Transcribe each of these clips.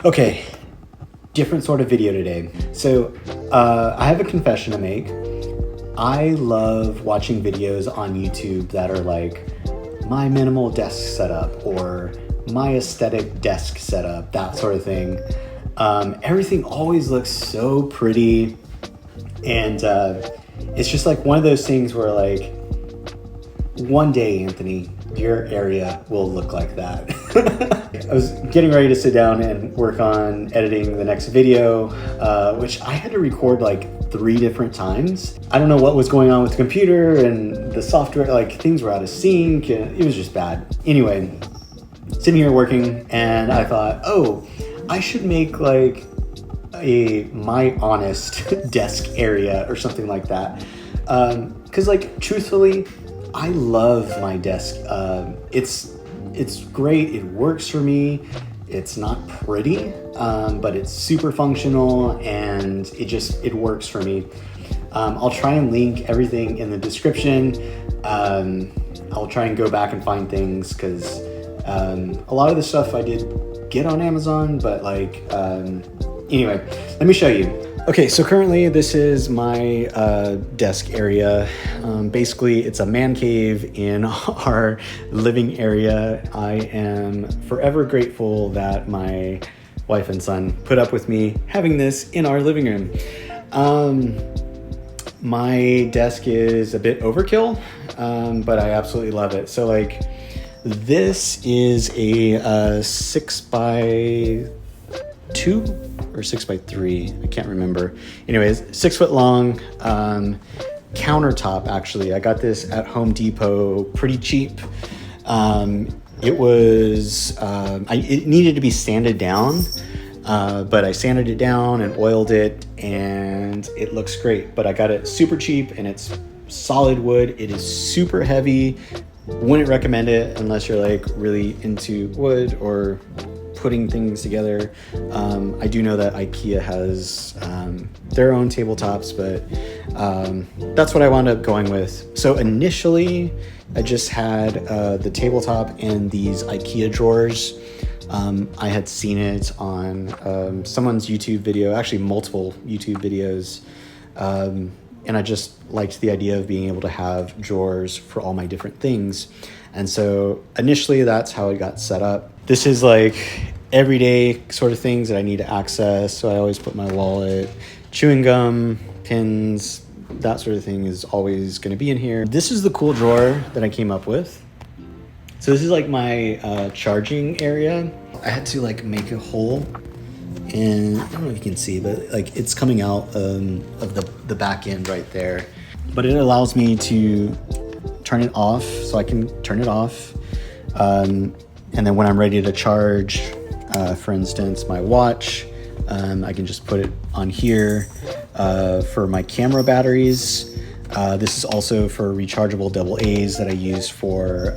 Okay, different sort of video today. So I have a confession to make. I love watching videos on YouTube that are like my minimal desk setup or my aesthetic desk setup, that sort of thing. Everything always looks so pretty, and it's just like one of those things where like one day, Anthony, your area will look like that. I was getting ready to sit down and work on editing the next video, which I had to record like 3 different times. I don't know what was going on with the computer and the software, like things were out of sync and it was just bad. Anyway, sitting here working and I thought, oh, I should make like my honest desk area or something like that. Cause like truthfully, I love my desk. It's great. It works for me. It's not pretty, but it's super functional and it works for me. I'll try and link everything in the description. I'll try and go back and find things because a lot of the stuff I did get on Amazon, but like, anyway, let me show you. Okay, so currently this is my desk area. Basically, it's a man cave in our living area. I am forever grateful that my wife and son put up with me having this in our living room. My desk is a bit overkill, but I absolutely love it. So like, this is a 6x2 or 6x3, I can't remember. Anyways, 6 foot long countertop. Actually, I got this at Home Depot, pretty cheap. It was it needed to be sanded down, but I sanded it down and oiled it, and it looks great. But I got it super cheap, and it's solid wood. It is super heavy. Wouldn't recommend it unless you're like really into wood or putting things together. I do know that Ikea has their own tabletops, but that's what I wound up going with. So initially, I just had the tabletop and these Ikea drawers. I had seen it on someone's YouTube video, actually multiple YouTube videos, and I just liked the idea of being able to have drawers for all my different things. And so initially, that's how it got set up. This is like everyday sort of things that I need to access. So I always put my wallet, chewing gum, pins, that sort of thing is always going to be in here. This is the cool drawer that I came up with. So this is like my charging area. I had to like make a hole, and I don't know if you can see, but like it's coming out of the back end right there. But it allows me to turn it off, so I can turn it off. And then when I'm ready to charge, for instance, my watch, I can just put it on here. For my camera batteries, this is also for rechargeable AA that I use for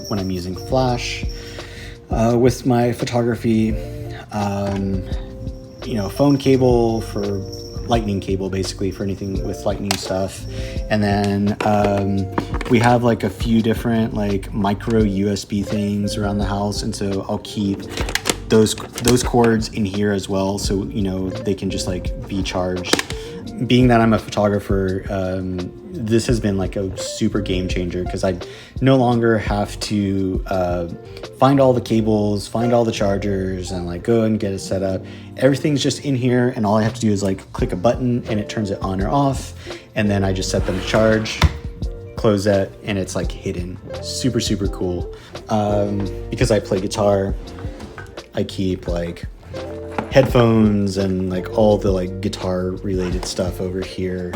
when I'm using flash. With my photography, phone cable for lightning cable, basically for anything with lightning stuff. And then we have like a few different like micro USB things around the house, and so I'll keep those cords in here as well, so they can just like be charged. Being that I'm a photographer, this has been like a super game changer because I no longer have to find all the cables, find all the chargers, and like go and get it set up. Everything's just in here, and all I have to do is like click a button and it turns it on or off, and then I just set them to charge, close that, and it's like hidden. Super, super cool. Because I play guitar, I keep like headphones and like all the like guitar related stuff over here.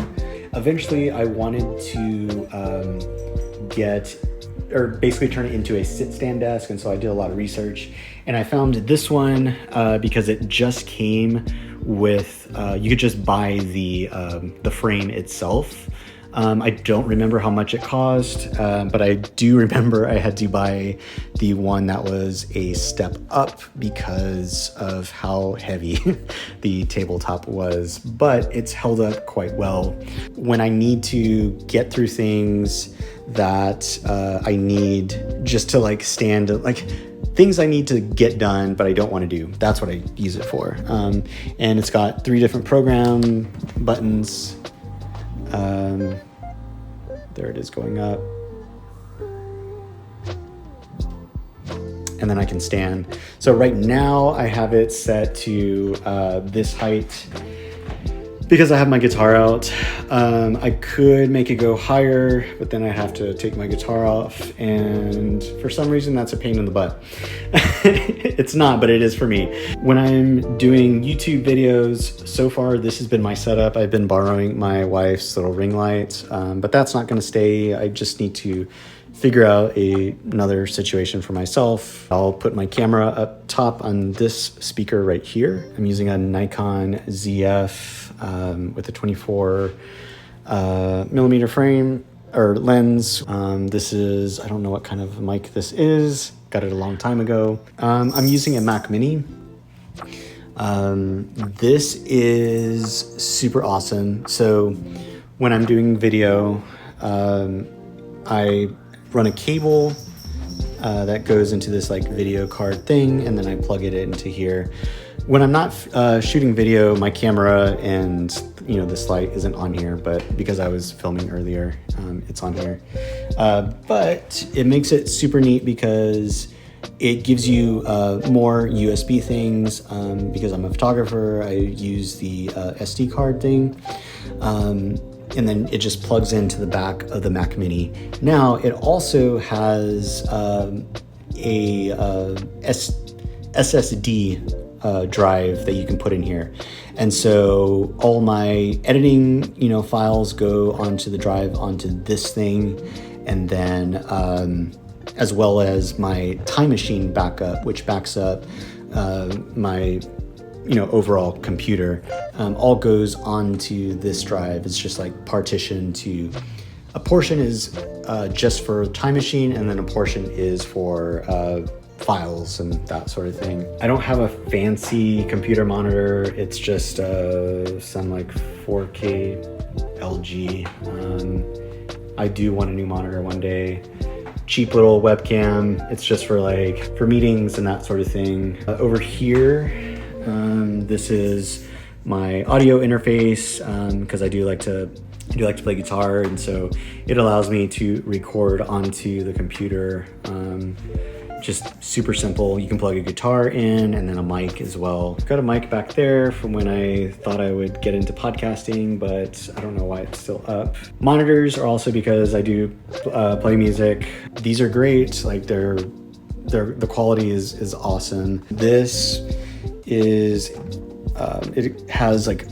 Eventually I wanted to basically turn it into a sit-stand desk, and so I did a lot of research, and I found this one because it just came with you could just buy the frame itself. I don't remember how much it cost, but I do remember I had to buy the one that was a step up because of how heavy the tabletop was, but it's held up quite well. When I need to get through things that I need just to like stand, like things I need to get done, but I don't want to do. That's what I use it for. And it's got 3 different program buttons. There it is going up. And then I can stand. So right now I have it set to this height because I have my guitar out. I could make it go higher, but then I have to take my guitar off, and for some reason that's a pain in the butt. It's not, but it is for me. When I'm doing YouTube videos, so far this has been my setup. I've been borrowing my wife's little ring light, but that's not gonna stay. I just need to figure out another situation for myself. I'll put my camera up top on this speaker right here. I'm using a Nikon ZF with a 24 millimeter frame or lens. This is, I don't know what kind of mic this is. Got it a long time ago. I'm using a Mac Mini. This is super awesome. So when I'm doing video, I run a cable that goes into this like video card thing, and then I plug it into here. When I'm not shooting video, my camera and this light isn't on here, but because I was filming earlier, it's on here. But it makes it super neat because it gives you more USB things. Because I'm a photographer, I use the SD card thing. And then it just plugs into the back of the Mac Mini. Now it also has a SSD drive that you can put in here. And so all my editing, files go onto the drive onto this thing, and then as well as my Time Machine backup, which backs up my overall computer, all goes onto this drive. It's just like partitioned to, a portion is just for Time Machine, and then a portion is for files and that sort of thing. I don't have a fancy computer monitor. It's just some like 4K LG. I do want a new monitor one day. Cheap little webcam. It's just for meetings and that sort of thing. Over here, this is my audio interface, because I do like to play guitar, and so it allows me to record onto the computer. Just super simple. You can plug a guitar in and then a mic as well. Got a mic back there from when I thought I would get into podcasting, but I don't know why it's still up. Monitors are also because I do play music. These are great. Like the quality is awesome. This is it has like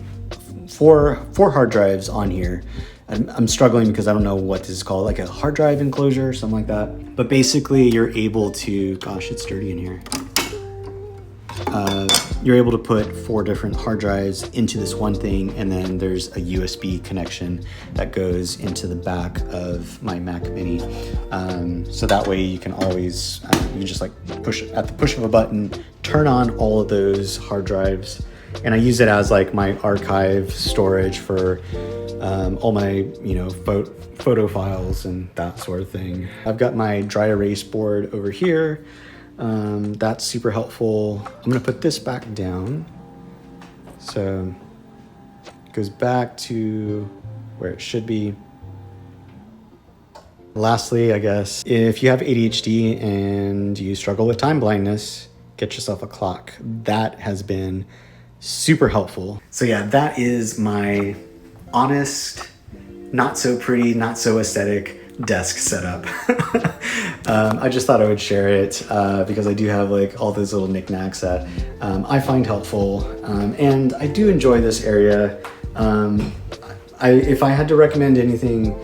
four hard drives on here. I'm struggling because I don't know what this is called, like a hard drive enclosure or something like that. But basically you're able to, gosh, it's dirty in here. You're able to put 4 different hard drives into this one thing, and then there's a USB connection that goes into the back of my Mac Mini. So that way you can always, you can just like push at the push of a button, turn on all of those hard drives. And I use it as like my archive storage for all my, photo files and that sort of thing. I've got my dry erase board over here. That's super helpful. I'm gonna put this back down. So it goes back to where it should be. Lastly, I guess, if you have ADHD and you struggle with time blindness, get yourself a clock. That has been super helpful. So yeah, that is my honest, not so pretty, not so aesthetic desk setup. I just thought I would share it because I do have like all those little knickknacks that I find helpful, and I do enjoy this area. If I had to recommend anything,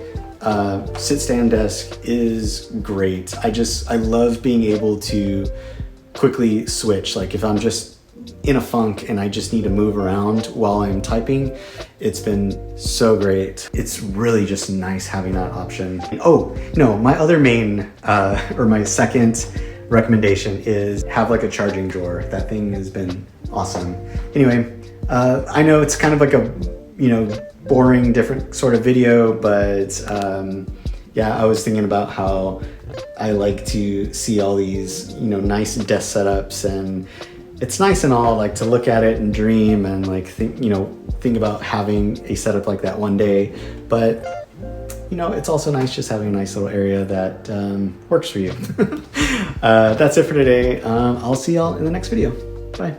sit stand desk is great. I love being able to quickly switch. Like if I'm just in a funk and I just need to move around while I'm typing, it's been so great. It's really just nice having that option. Oh no, my other main or my second recommendation is have like a charging drawer. That thing has been awesome. Anyway, I know it's kind of like a boring different sort of video, but yeah, I was thinking about how I like to see all these, you know, nice desk setups, and it's nice and all, like, to look at it and dream and like think about having a setup like that one day. But you know, it's also nice just having a nice little area that works for you. That's it for today. I'll see y'all in the next video. Bye.